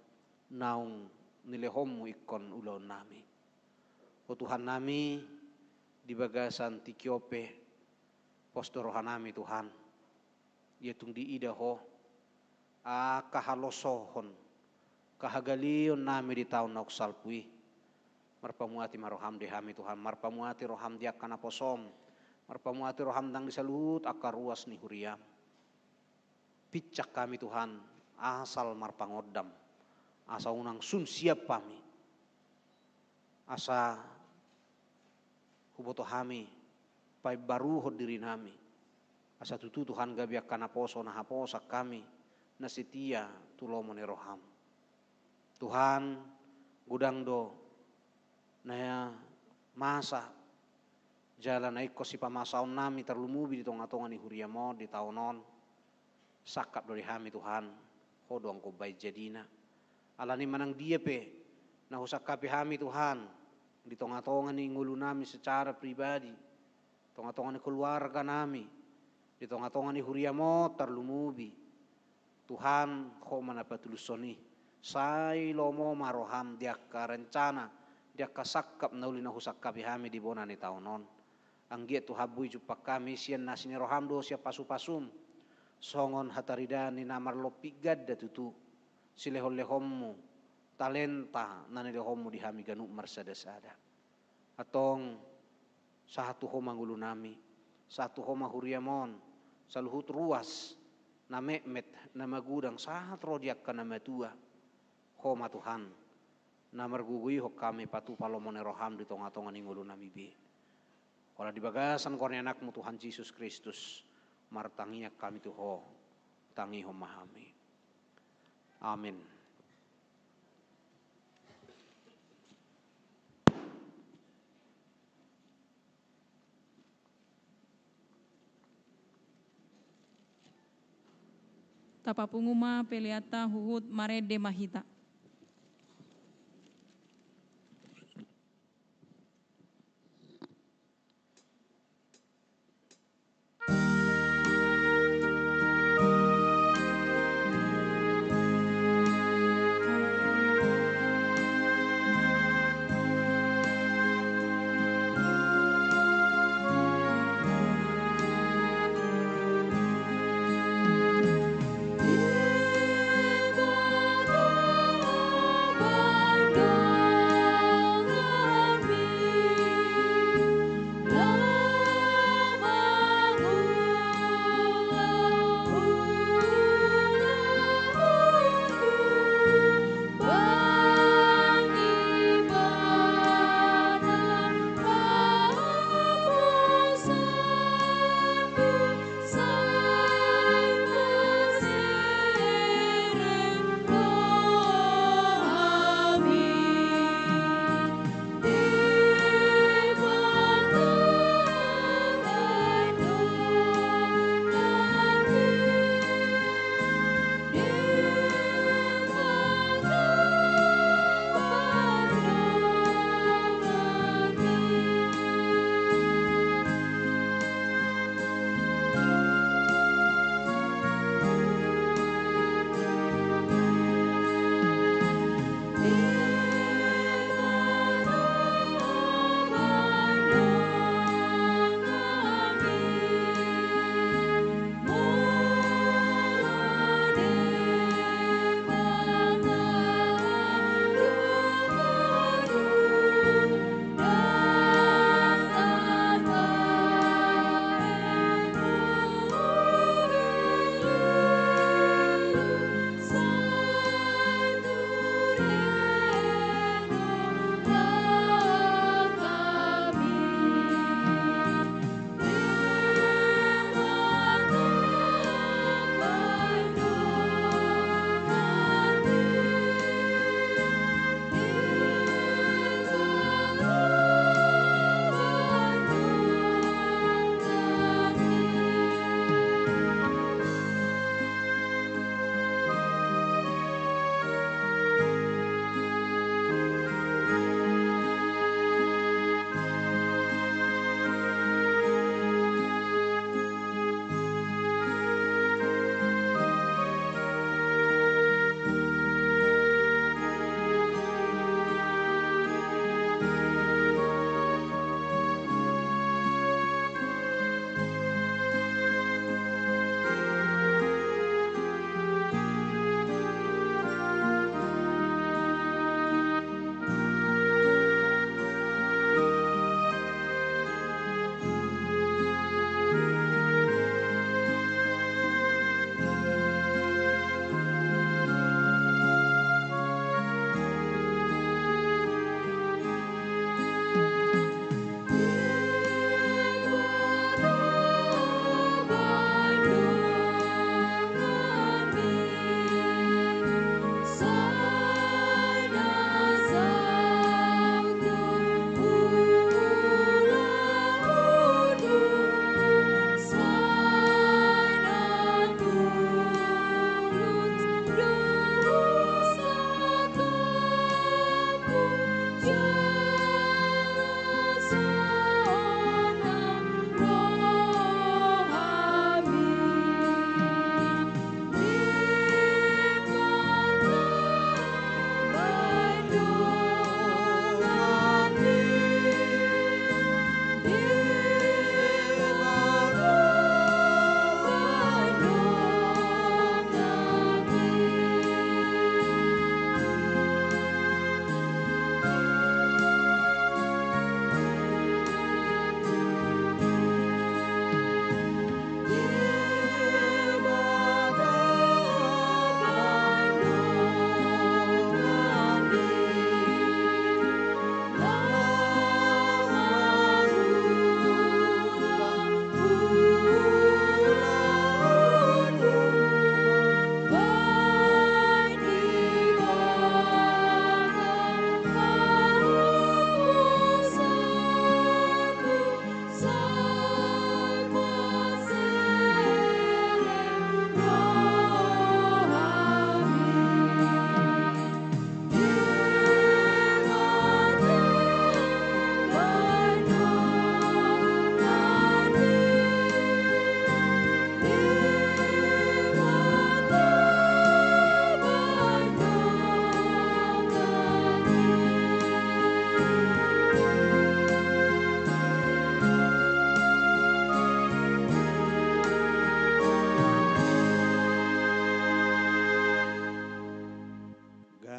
naung nilehomu ikon ulahon nami. O Tuhan nami di bagasan tikiope postorohan nami Tuhan yetung di idaho kahalosohon kahagalion nami di tahun nauk salpui. Marpamuati maroham dehami Tuhan, marpamuati roham diak kana posom, marpamuati roham dang disalut akar ruas ni huriam. Picak kami Tuhan, asal marpangodam, asa unang sun siap kami, asa huboto hami, pai baruhod diri nami, asa tutu Tuhan gabiak kana poso na haposak kami, na setia tulomone roham. Tuhan gudang do naya masa jalan naik si pamasaon nami terlumubi di tonga-tonga ni huriamo di taonon sakap dari hami Tuhan hodong ko baik jadina alani manang dia pe na husakapi hami Tuhan di tonga-tonga ni ngulu nami secara pribadi tonga-tonga ni keluarga nami di tonga-tonga ni huriamo terlumubi Tuhan ho manapatulusoni sai lomo maroham dia ka rencana dia kasakap nauli na husakapi hami di bonani taonon Anggie tu habui jupak kami sian nasini rohamdo siap pasu-pasum. Songon hataridani namar lopigad datutu. Silehol-lehommu talenta nani lehommu dihami ganu marsada-sada. Atong satu homa ngulu nami, satu homa huriamon, saluhut ruas, na mekmet, na magudang sahat rodiak ka na matua, homa Tuhan, na margugui hok kami patu palomone roham di tonga-tonga ngulu nami be. Kalau di bagasan korne anakmu Tuhan Yesus Kristus, martanginya kami tuho, tangi ho mahami. Amin. Tapapunguma peliata huhut marede mahita. Ibadah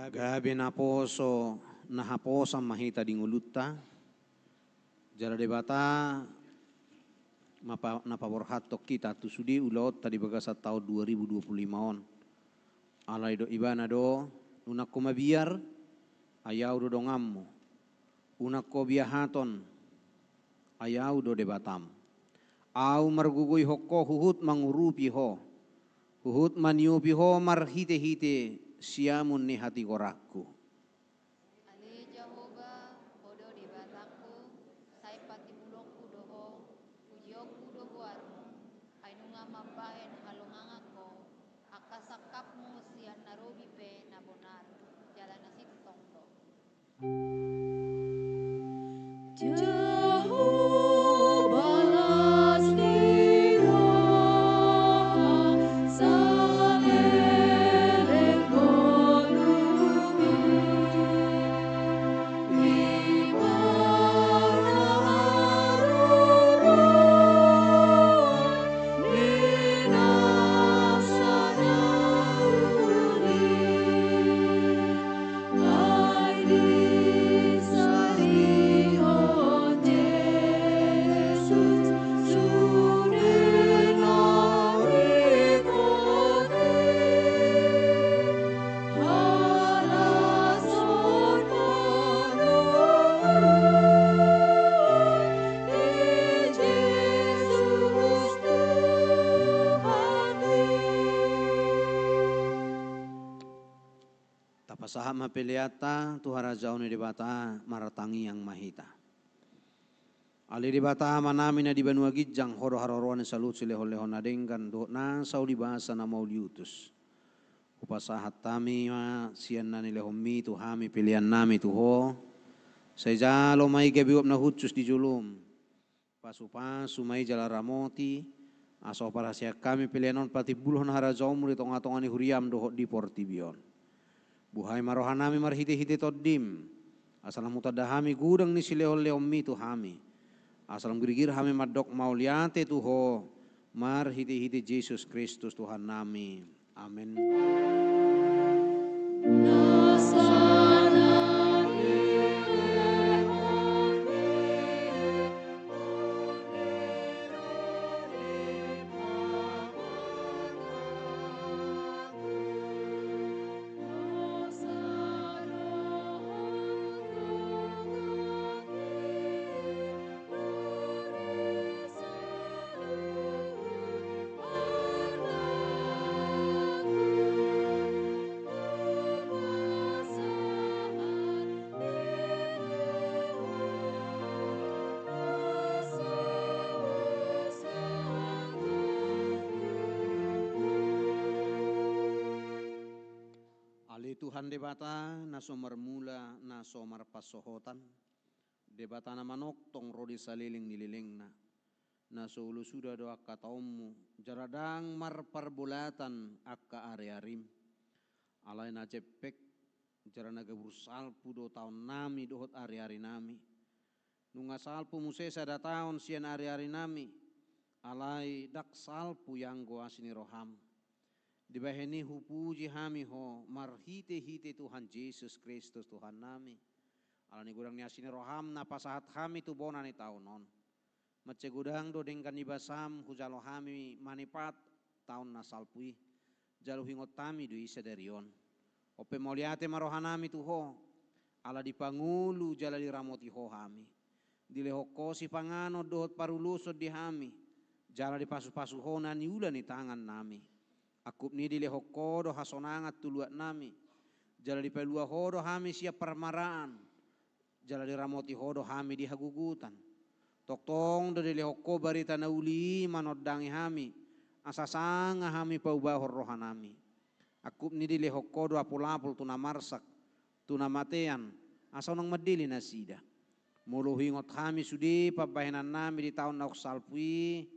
Gabi na poso nahaposa mahita di nguluta. Jala debata napaborhatok kita tu sudi ulot tadi bagasa tahun 2025 on. Alai do ibana do unak ko mabiar ayaw do dongammo. Unak ko biahaton ayaw do debatam. Au margugoy hokko huhut mangurupi ho. Huhut maniupi ho marhite-hite siamun ni hati korakku. Ali Jehovah bodo di bataku, sai pati bulongku doho, ujioku dohoar, ainunga mabahen halongangako, akasakapmu sian narobi pe nabonar, jalan nasib tongdo. Jehovah lasniro saleleng golumi ibana aruron ninasana uli ai disari o Jesus sunenari kode halason manuhun di Jesus Tuhani. Tapasaha mapiliata tuhara jauh ni debata maratangi yang mahita. Ali debata manami na di banua gijang horo haroroan salut silehon-lehon nadengkan do na sauli bahasa na mauliutus. Upasahat tami ma sian na nilehomi tuhami pilihan nami tuho. Sejalo mai kebiwap na hutsus di julum. Pasu-pasu mai jala ramoti. Aso parasia kami pilihanon patibulhon harajaumur di tonga-tongani huriam dohot di portibion. Buhay marohanami marhite-hite toddim. Asalam mutadahami gudang ni silehon-lehomi tuhami. Asalam gerigir hami madok mauliate tuho marhite-hite Yesus Kristus Tuhan nami. Amin. Ali Tuhan debata naso marmula naso marpasohotan. Debata na manok tong rodi saliling nililing na. Naso ulu sudah doa kataummu jaradang marparbulatan akka are-arim. Alay na cepek jarana gabur salpu do tahun nami dohot are-ari nami. Nunga salpu musesa da tahun sian are-ari nami. Alay dak salpu yang goa sini roham. Dibaheni hupuji hami ho marhite-hite Tuhan Yesus Kristus Tuhan nami. Alani gudang ni asini roham na pasahat hami tu bona ni taunon. Mace gudang do dengkan ibasam hujalo hami manipat tahun na salpui. Jalo hingot tami do isa darion. Ope moliate marohanami tu ho. Ala dipangulu jala diramoti ho hami. Dilehokosi pangano dohot parulusod di hami. Jala dipasu-pasu ho na niula ni tangan nami. Akup ni dilehoko do hasonangat tuluat nami. Jala dipelua hodo hami siap permaraan. Jala diramoti hodo hami dihagugutan. Toktong do dilehoko barita nauli manodangi hami. Asasanga hami paubahor rohanami. Akup ni dilehoko do apul-apul tuna marsak. Tuna matean. Asonang medili nasida. Mulu hingot hami sudi pabahenan nami di tahun nauk salpui.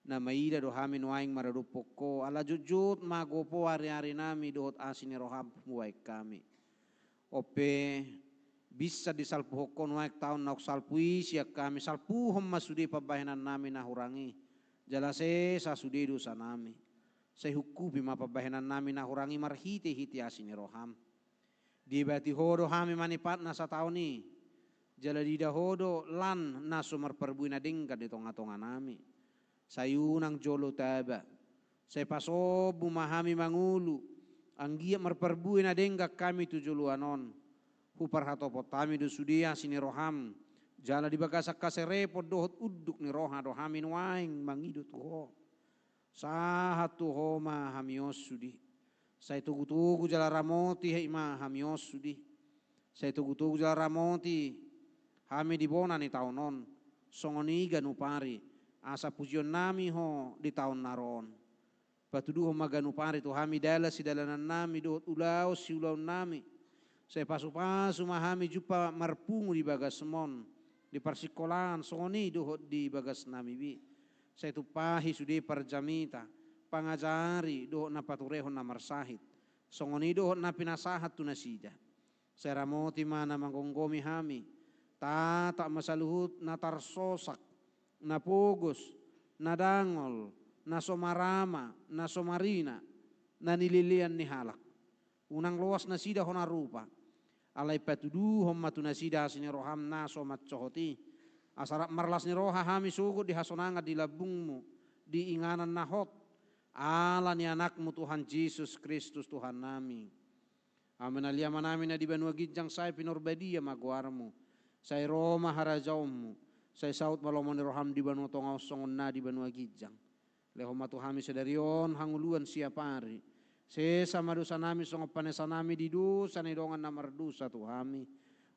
Na maida do hami nuaing maradupoko ala jujut magopo hari-hari nami dohot asini roham muaik kami. Ope bisa disalpu hoko nuaik tahun nauk salpui siak kami salpu homma sudi pabahenan nami nahurangi. Jalase sa sudi dosa nami. Saya hukupi ma pabahenan nami nahurangi marhite-hite asini roham. Di bati hodo hami manipat na sa tao ni. Jala di dahodo lan na sumar perbuin na dingkat di tonga-tonga nami. Sayunang jolo taba. Say pasob bumahami mangulu. Anggia marperbuin na dingkat kami tujuluanon. Hupar hatopot kami do sudia sini roham. Jala di bagasak kaserepot dohot uduk ni roha dohamin waing mangidu tuho. Sahat tuho ma hamios sudi. Saya tugu-tugu jala ramoti hei ma hamios sudi. Saya tugu-tugu jala ramoti hami di bona ni taunon. Songoniga nupari. Asa pujion nami ho di tahun naron. Patuduho maganupari tu hami dala si dalanan nami dohot ulau si ulau nami. Saya pasu-pasu mahami jupa marpungu di bagas semon. Di persikolan songoni dohot di bagas nami bi. Saya tupahi sudi parjamita. Pangajari dohot na paturehon na marsahit. Songoni dohot na pinasahat tu nasida. Saya ramoti mana manggonggomi hami. Tata masaluhut na tarsosak. Na pugos. Na dangol. Na somarama. Na somarina. Na nililian ni halak. Unang luas na sida hona rupa. Alay patudu homma tu nasida sini roham na somat cohoti. Asarap marlas ni roha hami sugut di hasonanga di labungmu. Di inganan nahot. Allah ni anakmu Tuhan Yesus Kristus Tuhan nami. Amin aliaman namin na di banua gijang saya pinorbadia maguarmu. Saya Roma harajaumu. Saya saut malomon roham di banua tongaw songon na di banua gijang. Lehoma Tuhami sedarion hanguluan siapari. Sesa madusa nami songo panesa nami di dosa ni dongan namar dosa Tuhami.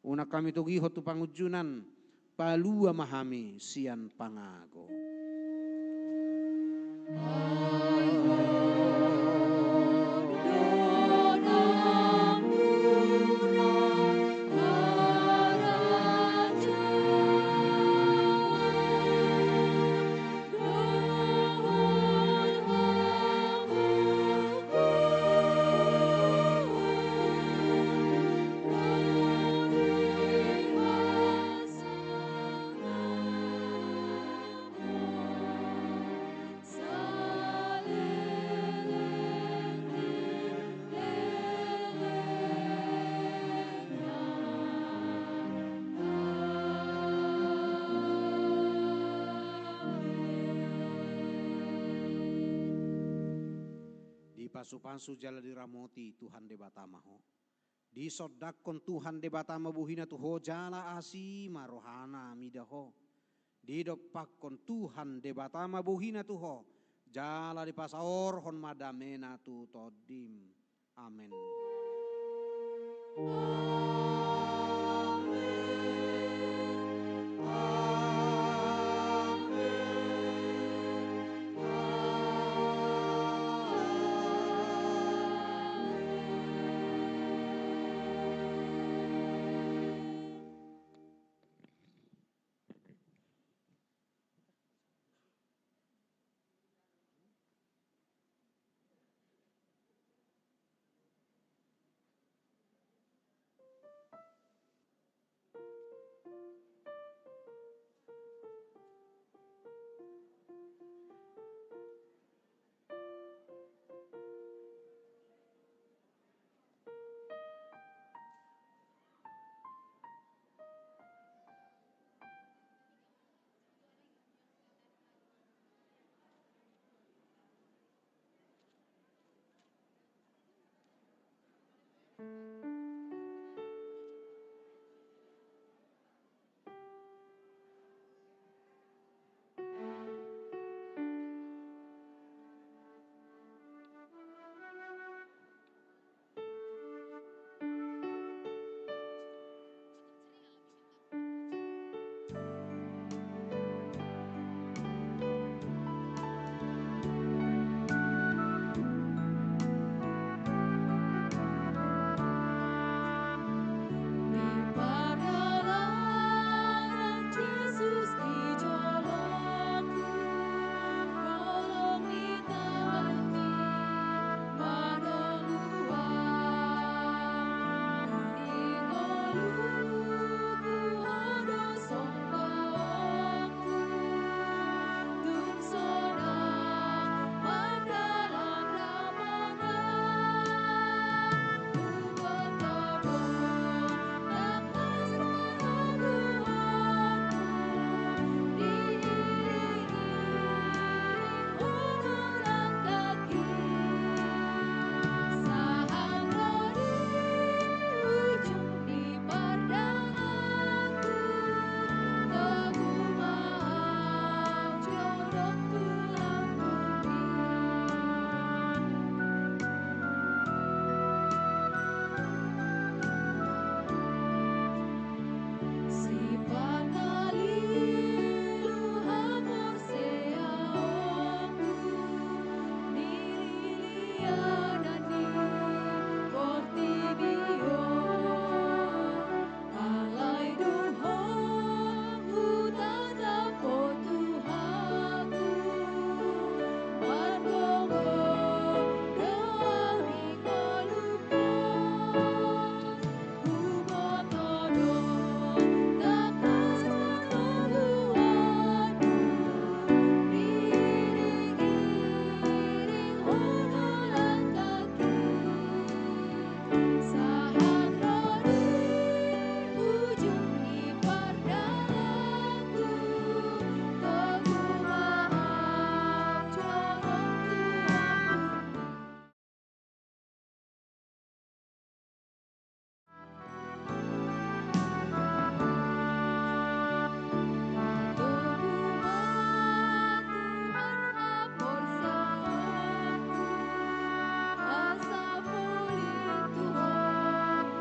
Una kami tugihot tu pangujunan. Palua mahami sian pangago. Pasu-pasu jala di ramoti Tuhan de batamaho. Di sodakon Tuhan de batama buhina tuho jala asima rohana midaho. Di dopakon Tuhan de batama buhina tuho jala di pasaor hon madamena tu todim. Amen.